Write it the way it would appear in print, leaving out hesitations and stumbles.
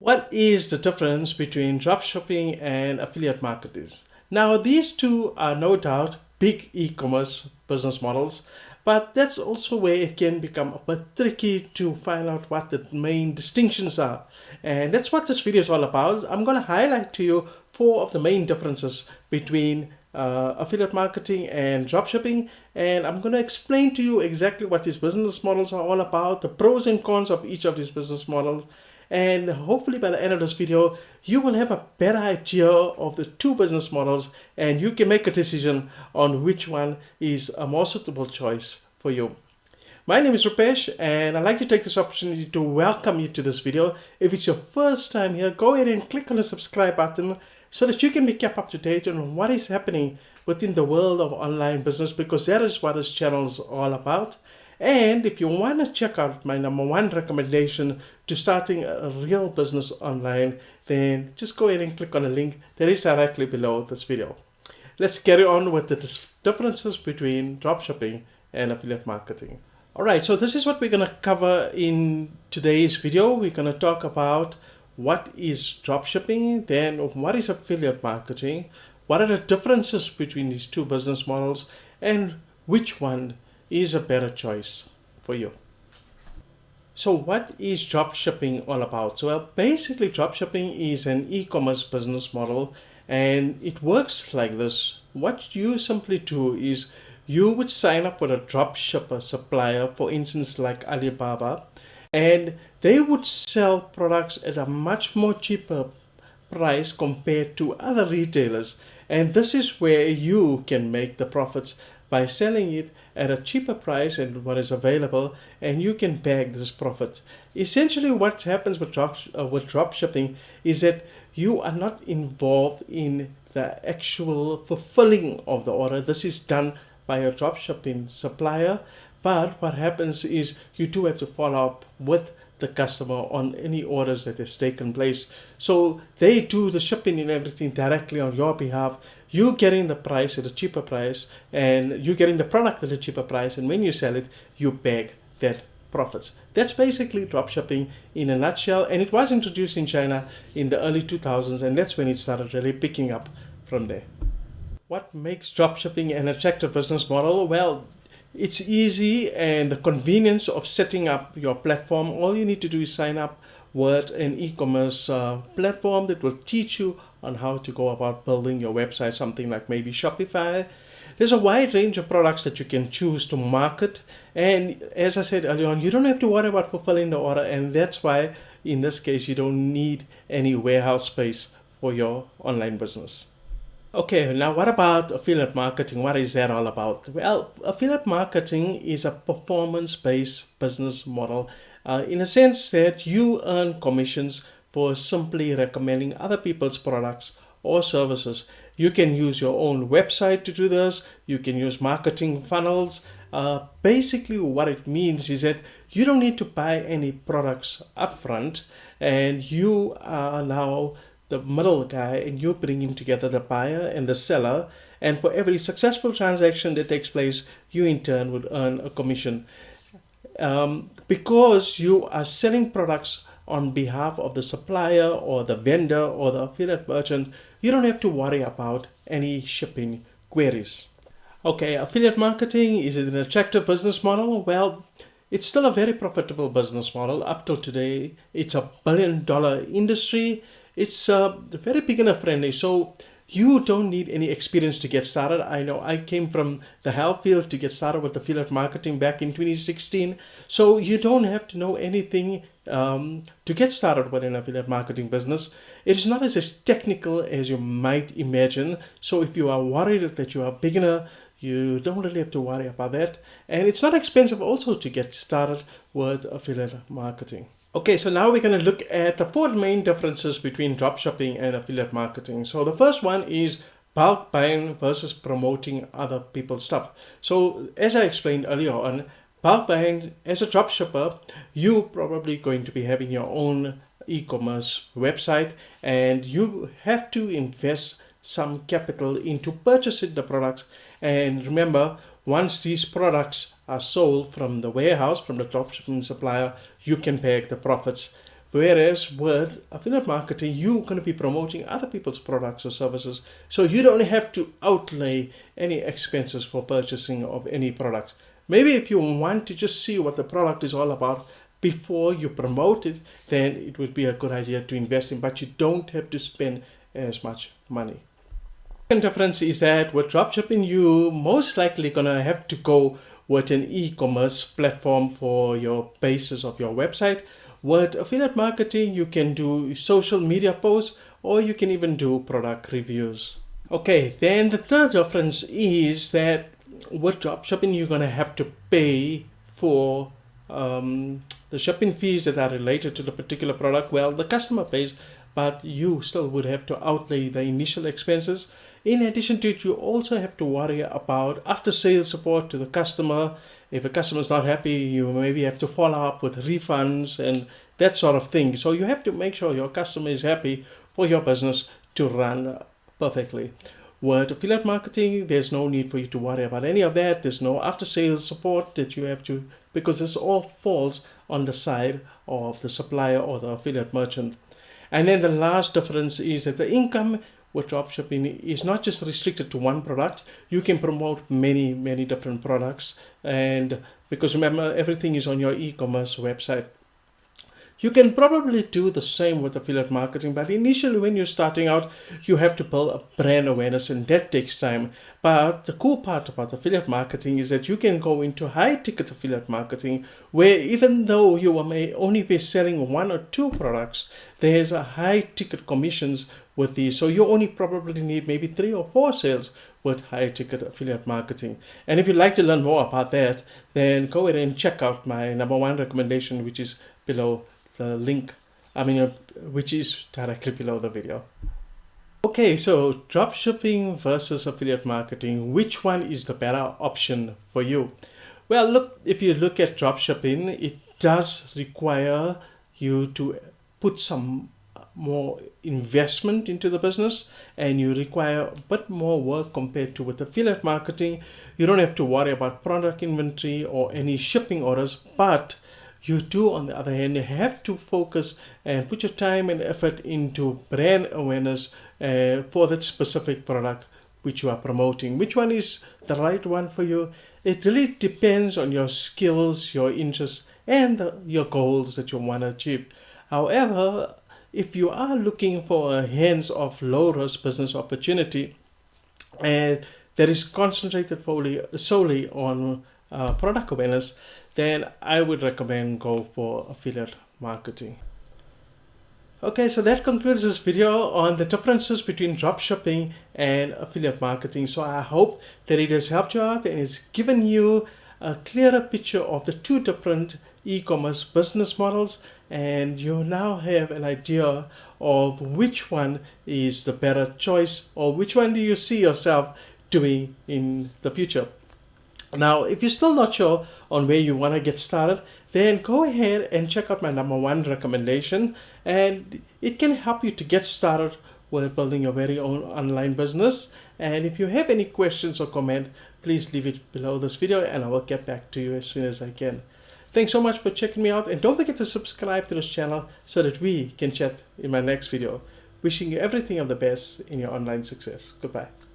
What is the difference between dropshipping and affiliate marketing? Now, these two are no doubt big e-commerce business models, but that's also where it can become a bit tricky to find out what the main distinctions are. And that's what this video is all about. I'm going to highlight to you four of the main differences between affiliate marketing and dropshipping, and I'm going to explain to you exactly what these business models are all about, the pros and cons of each of these business models, and hopefully by the end of this video you will have a better idea of the two business models and you can make a decision on which one is a more suitable choice for you. My name is Rupesh and I'd like to take this opportunity to welcome you to this video. If it's your first time here, go ahead and click on the subscribe button so that you can be kept up to date on what is happening within the world of online business, because that is what this channel is all about. And if you want to check out my number one recommendation to starting a real business online, then just go ahead and click on the link that is directly below this video. Let's carry on with the differences between dropshipping and affiliate marketing. Alright, so this is what we're going to cover in today's video. We're going to talk about what is dropshipping, then what is affiliate marketing, what are the differences between these two business models, and which one is a better choice for you. So what is dropshipping all about? So basically dropshipping is an e-commerce business model and it works like this. What you simply do is you would sign up with a dropshipper supplier, for instance like Alibaba, and they would sell products at a much more cheaper price compared to other retailers, and this is where you can make the profits by selling it at a cheaper price and what is available, and you can bag this profit. Essentially what happens with drop shipping is that you are not involved in the actual fulfilling of the order. This is done by a drop shipping supplier, but what happens is you do have to follow up with the customer on any orders that has taken place. So they do the shipping and everything directly on your behalf. You're getting the price at a cheaper price and you're getting the product at a cheaper price, and when you sell it, you bag that profits. That's basically dropshipping in a nutshell, and it was introduced in China in the early 2000s, and that's when it started really picking up from there. What makes dropshipping an attractive business model? Well, it's easy, and the convenience of setting up your platform. All you need to do is sign up with an e-commerce platform that will teach you on how to go about building your website, something like maybe Shopify. There's a wide range of products that you can choose to market, and as I said earlier on, you don't have to worry about fulfilling the order, and that's why in this case you don't need any warehouse space for your online business. Okay, now what about affiliate marketing? What is that all about? Well, affiliate marketing is a performance-based business model in a sense that you earn commissions for simply recommending other people's products or services. You can use your own website to do this. You can use marketing funnels. Basically, what it means is that you don't need to buy any products upfront, and you are now the middle guy, and you're bringing together the buyer and the seller, and for every successful transaction that takes place, you in turn would earn a commission. Because you are selling products on behalf of the supplier or the vendor or the affiliate merchant, you don't have to worry about any shipping queries. Okay, affiliate marketing, is it an attractive business model? Well, it's still a very profitable business model. Up till today, it's $1 billion industry. It's very beginner friendly, so you don't need any experience to get started. I know I came from the health field to get started with affiliate marketing back in 2016, so you don't have to know anything to get started with an affiliate marketing business. It is not as technical as you might imagine, so if you are worried that you are a beginner, you don't really have to worry about that. And it's not expensive also to get started with affiliate marketing. Okay, so now we're going to look at the four main differences between dropshipping and affiliate marketing. So the first one is bulk buying versus promoting other people's stuff. So as I explained earlier on, bulk buying, as a dropshipper, you're probably going to be having your own e-commerce website, and you have to invest some capital into purchasing the products. And remember, once these products are sold from the warehouse, from the dropshipping supplier, you can bag the profits. Whereas with affiliate marketing, you're going to be promoting other people's products or services. So you don't have to outlay any expenses for purchasing of any products. Maybe if you want to just see what the product is all about before you promote it, then it would be a good idea to invest in, but you don't have to spend as much money. The second difference is that with dropshipping, you most likely gonna have to go with an e-commerce platform for your basis of your website. With affiliate marketing, you can do social media posts, or you can even do product reviews. Okay, then the third difference is that with dropshipping, you're gonna have to pay for the shipping fees that are related to the particular product. Well, the customer pays, but you still would have to outlay the initial expenses. In addition to it, you also have to worry about after sales support to the customer. If a customer is not happy, you maybe have to follow up with refunds and that sort of thing. So you have to make sure your customer is happy for your business to run perfectly. With affiliate marketing, there's no need for you to worry about any of that. There's no after sales support that you have to, because this all falls on the side of the supplier or the affiliate merchant. And then the last difference is that the income with dropshipping is not just restricted to one product. You can promote many different products, and because remember, everything is on your e-commerce website. You can probably do the same with affiliate marketing, but initially when you're starting out, you have to build a brand awareness, and that takes time. But the cool part about affiliate marketing is that you can go into high ticket affiliate marketing, where even though you may only be selling 1 or 2 products, there's a high ticket commissions with these. So you only probably need maybe 3 or 4 sales with high ticket affiliate marketing. And if you'd like to learn more about that, then go ahead and check out my #1 recommendation, which is below the link, which is directly below the video. Okay, so dropshipping versus affiliate marketing, which one is the better option for you? Well, look, if you look at dropshipping, it does require you to put some more investment into the business, and you require a bit more work compared to with affiliate marketing. You don't have to worry about product inventory or any shipping orders, but you do, on the other hand, you have to focus and put your time and effort into brand awareness for that specific product which you are promoting. Which one is the right one for you? It really depends on your skills, your interests, and your goals that you want to achieve. However, if you are looking for a hands-off, low-risk business opportunity and that is concentrated solely on product awareness, then I would recommend go for affiliate marketing. Okay, so that concludes this video on the differences between dropshipping and affiliate marketing. So I hope that it has helped you out and it's given you a clearer picture of the two different e-commerce business models, and you now have an idea of which one is the better choice, or which one do you see yourself doing in the future. Now, if you're still not sure on where you want to get started, then go ahead and check out my #1 recommendation, and it can help you to get started with building your very own online business. And if you have any questions or comment, please leave it below this video and I will get back to you as soon as I can. Thanks so much for checking me out, and don't forget to subscribe to this channel so that we can chat in my next video. Wishing you everything of the best in your online success. Goodbye.